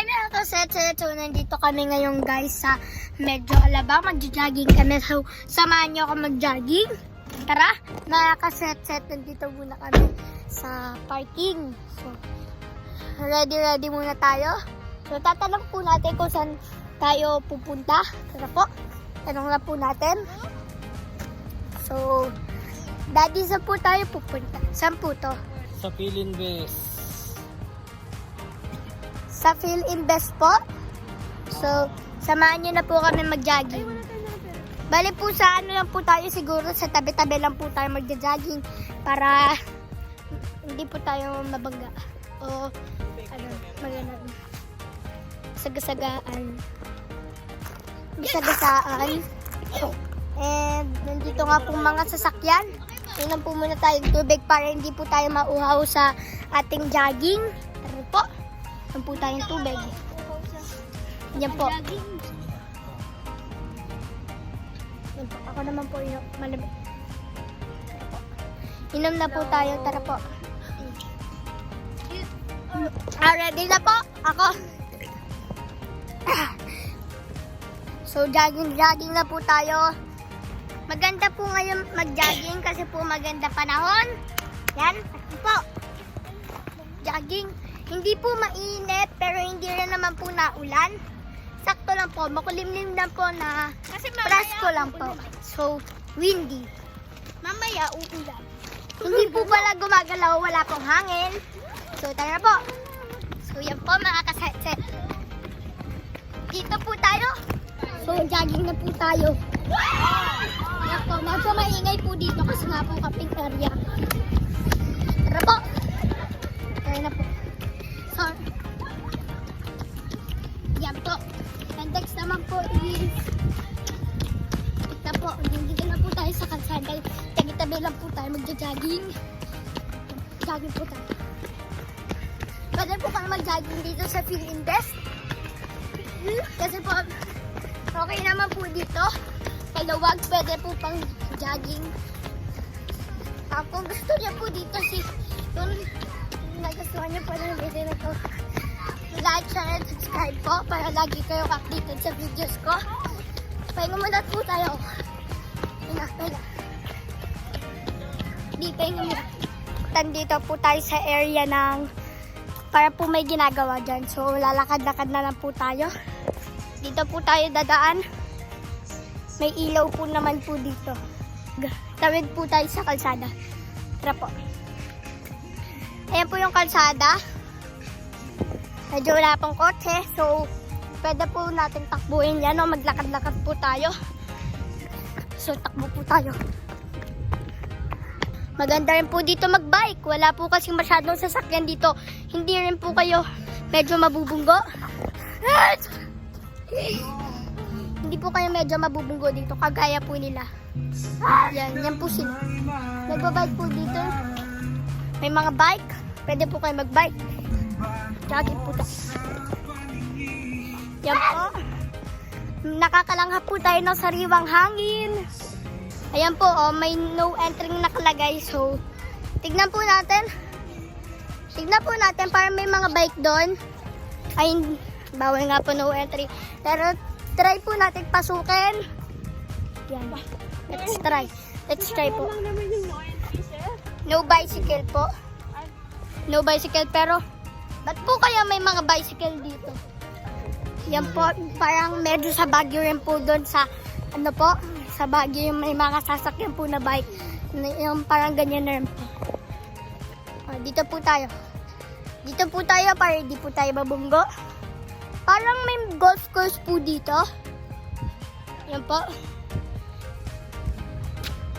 Hi mga kasetset! So nandito kami ngayon guys sa medyo alabang. Magja-jogging kami. So samahan niyo ako mag-jogging. Tara mga kasetset, nandito muna kami sa parking. So ready muna tayo. So tatanong po natin kung saan tayo pupunta. Tara po, tanong na po natin. So Daddy, saan po tayo pupunta? Saan po to? Sa Philinvest. Sa Philinvest po. So, samahan nyo na po kami mag-jogging. Bali po sa ano lang po tayo, siguro sa tabi-tabi lang po tayo mag-jogging para hindi po tayo mabangga. O ano, maganda. Saga-sagaan. Sagasaan. And nandito nga po mga sasakyan. Inom po muna tayong tubig para hindi po tayo mauhaw sa ating jogging. Tara po. Inom po tayong tubig. Yan po. Yan po. Ako naman po inom. Malamig. Inom na po tayo. Tara po. Ready na po. Ako. So, jogging na po tayo. Maganda po ngayon mag-jogging kasi po maganda panahon. Yan. Po. Jogging. Hindi po mainit pero hindi rin naman po naulan. Sakto lang po. Makulimlim lang po na presko lang po. So, windy. Mamaya uulan. Hindi po pala gumagalaw. Wala pong hangin. So, tara po. So, yan po mga kasetset. Dito po tayo. So, jogging na po tayo. Yan po. Medyo maingay po dito kasi nga po kaping area. Tara po. Tara na po. So, yan po. Next naman po is ito po. Nandito na po tayo sa kalsada. Tabi-tabi lang po tayo magja-jogging. Jogging po tayo. Pwede po kayo mag-jogging dito sa Philinvest. Kasi po, okay naman po dito. Kalawag, pwede po pang jogging. Kung gusto niyo po dito, kung nagustuhan niyo po ng video na to, like, share, and subscribe po para lagi kayo updated sa videos ko. Pahinga muna po tayo. Pahinga. Di, pahinga muna. Nandito po tayo sa area ng para po may ginagawa dyan. So, lalakad-lakad na lang po tayo. Dito po tayo dadaan. May ilaw po naman po dito. Tawid po tayo sa kalsada. Tara po. Ayan po yung kalsada. Medyo wala pang kotse. So, pwede po natin takbuhin yan o maglakad-lakad po tayo. So, takbo po tayo. Maganda rin po dito magbike. Wala po kasing masyadong sasakyan dito. Hindi rin po kayo medyo mabubunggo. Hindi po kayo medyo mabubunggo dito. Kagaya po nila. Yan po sila. Nagbabike po dito. May mga bike. Pwede po kayo magbike. Jogging po tayo. Yan po. Nakakalanghap po tayo ng sariwang hangin. Ayan po, may no entering nakalagay. So, tignan po natin. Para may mga bike doon. Ay, bawal nga po no entry. Pero, try po natin pasukin. Yan. Let's try po. No bicycle po. No bicycle, pero, ba't po kaya may mga bicycle dito? Yan po, parang medyo sa Baguio rin po doon sa, sa Baguio yung may mga sasakyan po na bike. Yung parang ganyan na rin po. Dito po tayo. Para hindi po tayo mabunggo. Parang may golf course po dito. Yan po.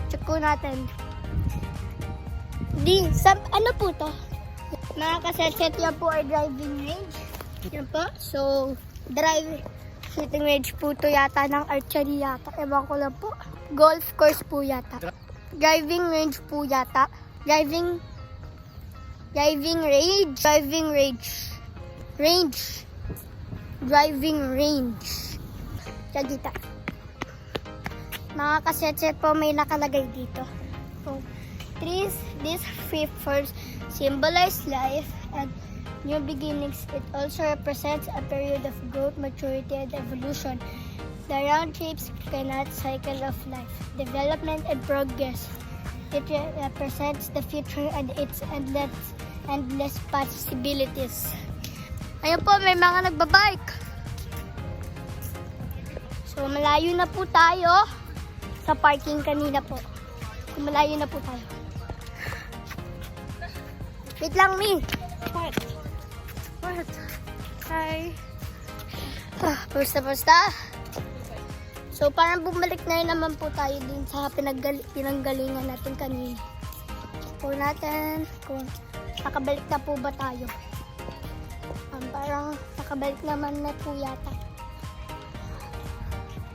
Check po natin. Ano po to? Mga kasetset, yan po ay driving range. Yan po. So, shooting range po to yata ng archery yata. Ewan ko lang po. Golf course po yata. Driving range po yata. Driving range. Kagita. Mga kasetset po may nakalagay dito. So, trees, these free symbolize life and new beginnings. It also represents a period of growth, maturity, and evolution. The round shapes cannot cycle of life, development, and progress. It represents the future and its endless possibilities. Ayun po, may mga nagbabike. So, malayo na po tayo sa parking kanina po. Malayo na po tayo. Wait lang, Mi. What? What? Hi. Basta. So, parang bumalik na naman po tayo din sa pinanggalingan natin kanina. Check po natin kung nakabalik na po ba tayo. Parang nakabalik naman na po yata.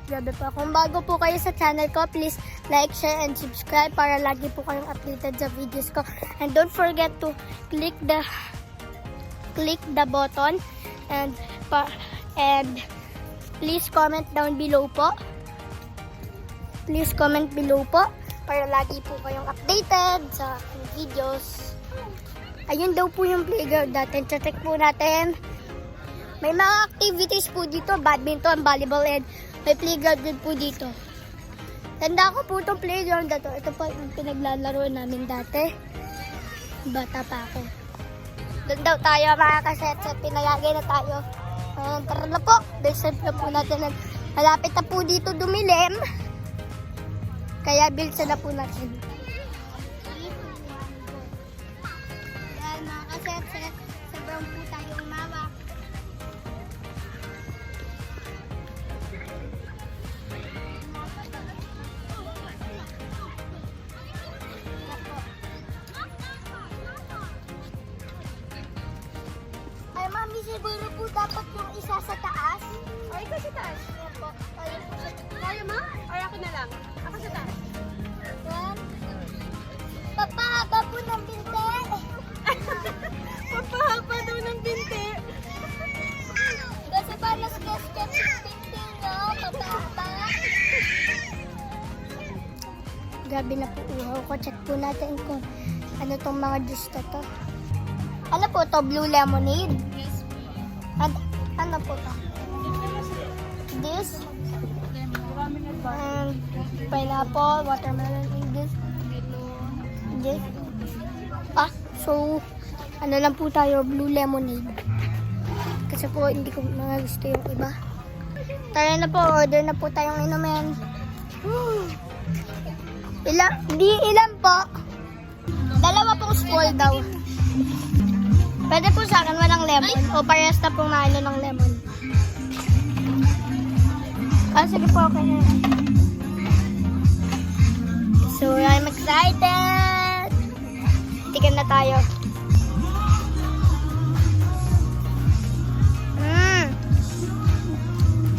Grabe po. Kung bago po kayo sa channel ko, please like, share, and subscribe para lagi po kayong updated sa videos ko. And don't forget to click the button and please comment down below po. Please comment below po para lagi po kayong updated sa videos. Ayun daw po yung playground natin. Check po natin. May mga activities po dito. Badminton, volleyball, and may playground din po dito. Tanda ko po itong playground na to. Ito po yung pinaglalaro namin dati. Bata pa ako. Doon daw tayo mga kaset-set. Pinalagay na tayo. Tara na po. Decide na po natin. Malapit na po dito dumilim. Kaya bilsan na po natin. Yan mga kaset-set. Sobrang po tayo umawak. Ay, mami, siguro po dapat yung isa sa taas. Ay, ikaw sa taas. Yan po. Ayun po sa Kaya ma? Or ako na lang? Ako sa taas. Yan. Papahaba po ng binte. Papahaba daw ng binte. Kasi pa nas-sketch yung binte nyo. Papahaba. Grabe na po uhaw ko. Check po natin kung ano tong mga juice na to. Ano po to? Blue lemonade? Yes. Ano po to? This? Pineapple, watermelon, and this. So, ano lang po tayo, blue lemonade. Kasi po, hindi ko mga gusto yung iba. Tara na po, order na po tayong inumin. Ilan po? 2 pong spoil daw. Pwede po sa akin walang lemon. O parehas na pong naano ng lemon. Sige po, okay na. So, I'm excited! Tikan na tayo.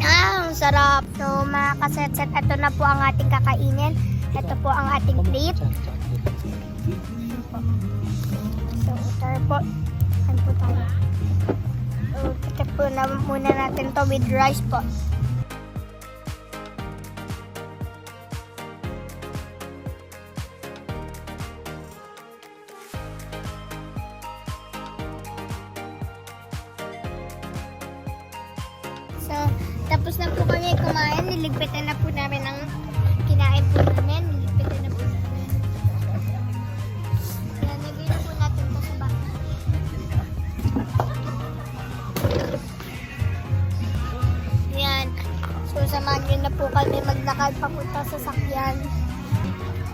Ang sarap. So, mga kaset-set, ito na po ang ating kakainin. Ito po ang ating plate. So, ito po. Ano po tayo? So, ito po na muna natin to with rice po. So, tapos na po kami kumain. Niligpitan na po namin ang kinain po namin. Niligpitan na po namin. Yan, nagay na po natin ito sa baka. Yan. So, samahan nyo na po kami maglakad papunta sa sakyan.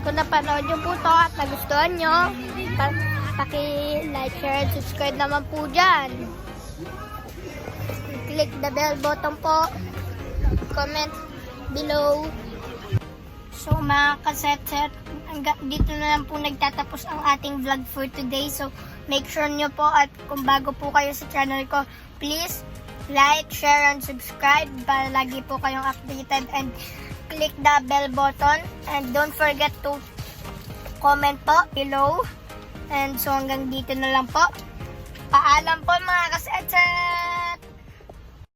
Kung napanood nyo po ito at nagustuhan nyo, paki-like, share, and subscribe naman po dyan. Click the bell button po. Comment below. So mga kaset-set, dito na lang po nagtatapos ang ating vlog for today. So make sure nyo po at kung bago po kayo sa channel ko, please like, share, and subscribe para lagi po kayong updated and click the bell button. And don't forget to comment po below. And so hanggang dito na lang po. Paalam po mga kaset-set!